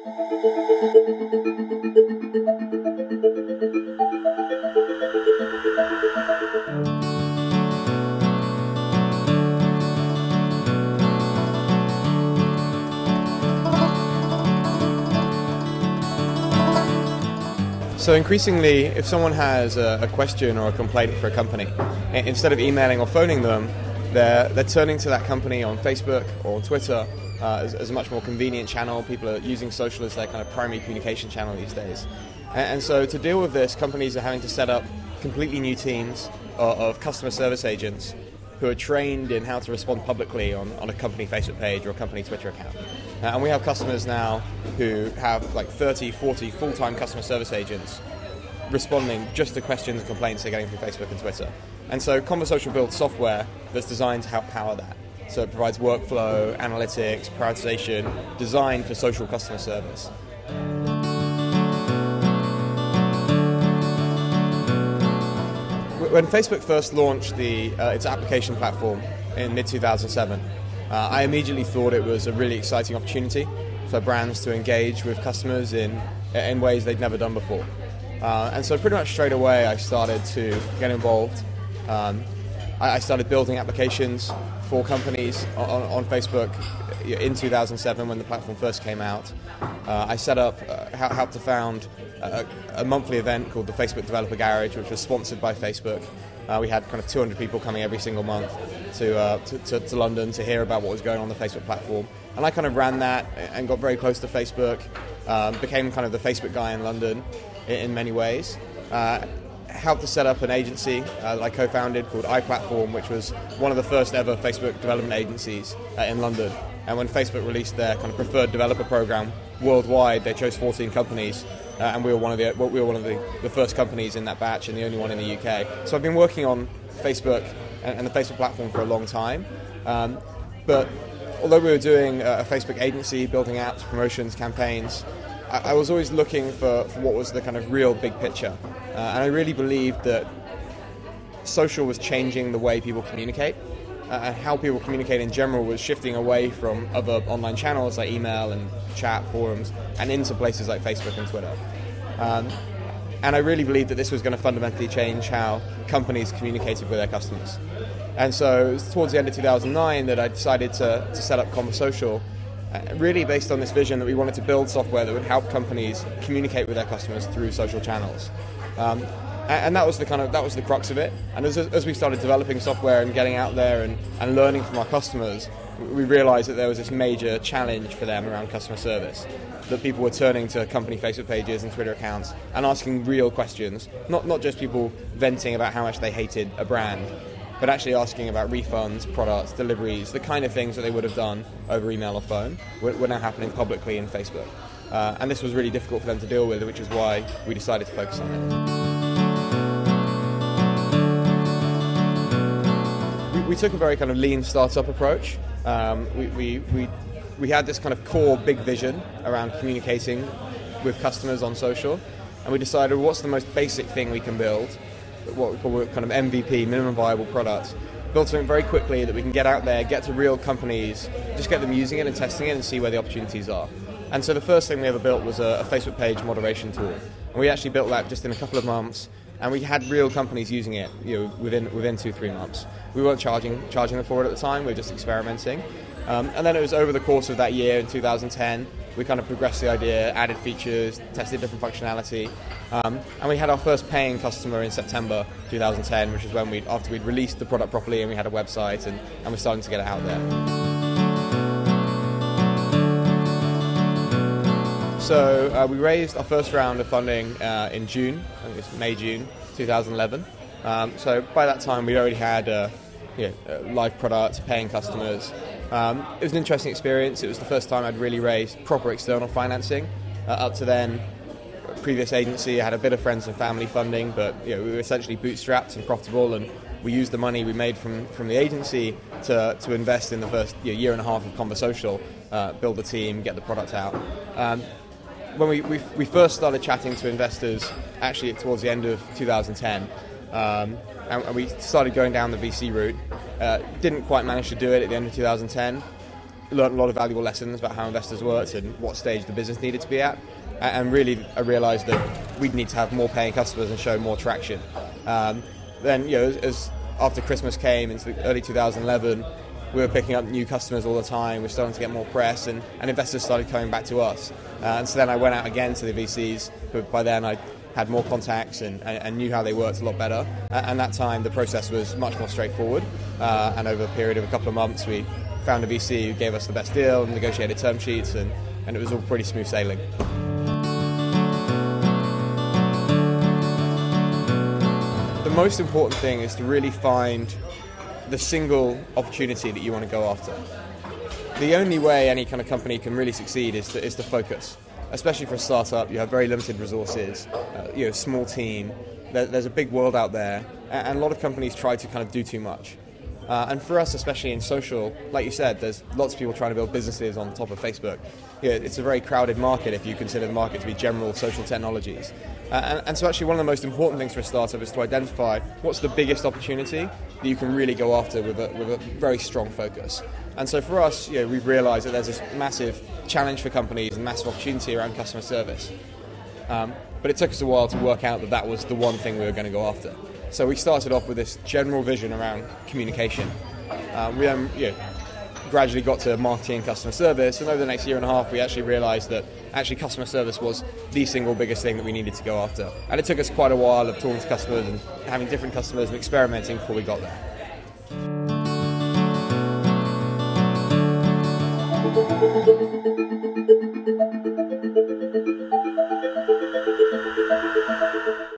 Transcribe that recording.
So increasingly, if someone has a question or a complaint for a company, instead of emailing or phoning them, they're turning to that company on Facebook or Twitter as a much more convenient channel. People are using social as their kind of primary communication channel these days. And so to deal with this, companies are having to set up completely new teams of customer service agents who are trained in how to respond publicly on a company Facebook page or a company Twitter account. And we have customers now who have like 30, 40 full-time customer service agents responding just to questions and complaints they're getting from Facebook and Twitter. And so Conversocial builds software that's designed to help power that. So it provides workflow, analytics, prioritization, designed for social customer service. When Facebook first launched its application platform in mid-2007, I immediately thought it was a really exciting opportunity for brands to engage with customers in ways they'd never done before. And so pretty much straight away I started to get involved. I started building applications for companies on Facebook in 2007 when the platform first came out. I set up, helped to found a monthly event called the Facebook Developer Garage, which was sponsored by Facebook. We had kind of 200 people coming every single month to London to hear about what was going on the Facebook platform. And I kind of ran that and got very close to Facebook, became kind of the Facebook guy in London in many ways. Helped to set up an agency that I co-founded called iPlatform, which was one of the first ever Facebook development agencies in London. And when Facebook released their kind of preferred developer program worldwide, they chose 14 companies, and we were one of the first companies in that batch and the only one in the UK. So I've been working on Facebook and the Facebook platform for a long time. But although we were doing a Facebook agency, building apps, promotions, campaigns, I was always looking for what was the kind of real big picture. And I really believed that social was changing the way people communicate, and how people communicate in general was shifting away from other online channels like email and chat, forums, and into places like Facebook and Twitter. And I really believed that this was going to fundamentally change how companies communicated with their customers. And so it was towards the end of 2009 that I decided to set up Conversocial, really based on this vision that we wanted to build software that would help companies communicate with their customers through social channels. And that was the crux of it. And as we started developing software and getting out there and learning from our customers, we realized that there was this major challenge for them around customer service, that people were turning to company Facebook pages and Twitter accounts and asking real questions, not just people venting about how much they hated a brand, but actually asking about refunds, products, deliveries, the kind of things that they would have done over email or phone were now happening publicly in Facebook. And this was really difficult for them to deal with, which is why we decided to focus on it. We took a very kind of lean startup approach. We had this kind of core big vision around communicating with customers on social, and we decided what's the most basic thing we can build, what we call kind of MVP, minimum viable product. Build something very quickly that we can get out there, get to real companies, just get them using it and testing it and see where the opportunities are. And so the first thing we ever built was a Facebook page moderation tool. And we actually built that just in a couple of months, and we had real companies using it, within 2-3 months. We weren't charging them for it at the time, we were just experimenting. And then it was over the course of that year in 2010, we kind of progressed the idea, added features, tested different functionality, and we had our first paying customer in September 2010, which is when after we'd released the product properly and we had a website and we're starting to get it out there. So we raised our first round of funding in June, I think it was May, June 2011. So by that time we'd already had live products, paying customers. It was an interesting experience. It was the first time I'd really raised proper external financing. Up to then, previous agency, I had a bit of friends and family funding, but we were essentially bootstrapped and profitable, and we used the money we made from the agency to invest in the first year and a half of Conversocial, build the team, get the product out. When we first started chatting to investors, actually towards the end of 2010, and we started going down the VC route. Didn't quite manage to do it at the end of 2010. learned a lot of valuable lessons about how investors worked and what stage the business needed to be at. And really, I realised that we'd need to have more paying customers and show more traction. Then, as after Christmas came into early 2011, we were picking up new customers all the time. We were starting to get more press, and investors started coming back to us. And so then I went out again to the VCs, but by then I had more contacts and knew how they worked a lot better. And that time, the process was much more straightforward. And over a period of a couple of months, we found a VC who gave us the best deal and negotiated term sheets, and it was all pretty smooth sailing. The most important thing is to really find the single opportunity that you want to go after. The only way any kind of company can really succeed is to focus. Especially for a startup, you have very limited resources, small team. There's a big world out there, and a lot of companies try to kind of do too much. And for us, especially in social, like you said, there's lots of people trying to build businesses on top of Facebook. It's a very crowded market if you consider the market to be general social technologies. And so actually one of the most important things for a startup is to identify what's the biggest opportunity that you can really go after with a very strong focus. And so for us, we've realised that there's this massive challenge for companies and massive opportunity around customer service. But it took us a while to work out that was the one thing we were going to go after. So we started off with this general vision around communication. We then gradually got to marketing and customer service, and over the next year and a half we actually realised that actually customer service was the single biggest thing that we needed to go after. And it took us quite a while of talking to customers and having different customers and experimenting before we got there.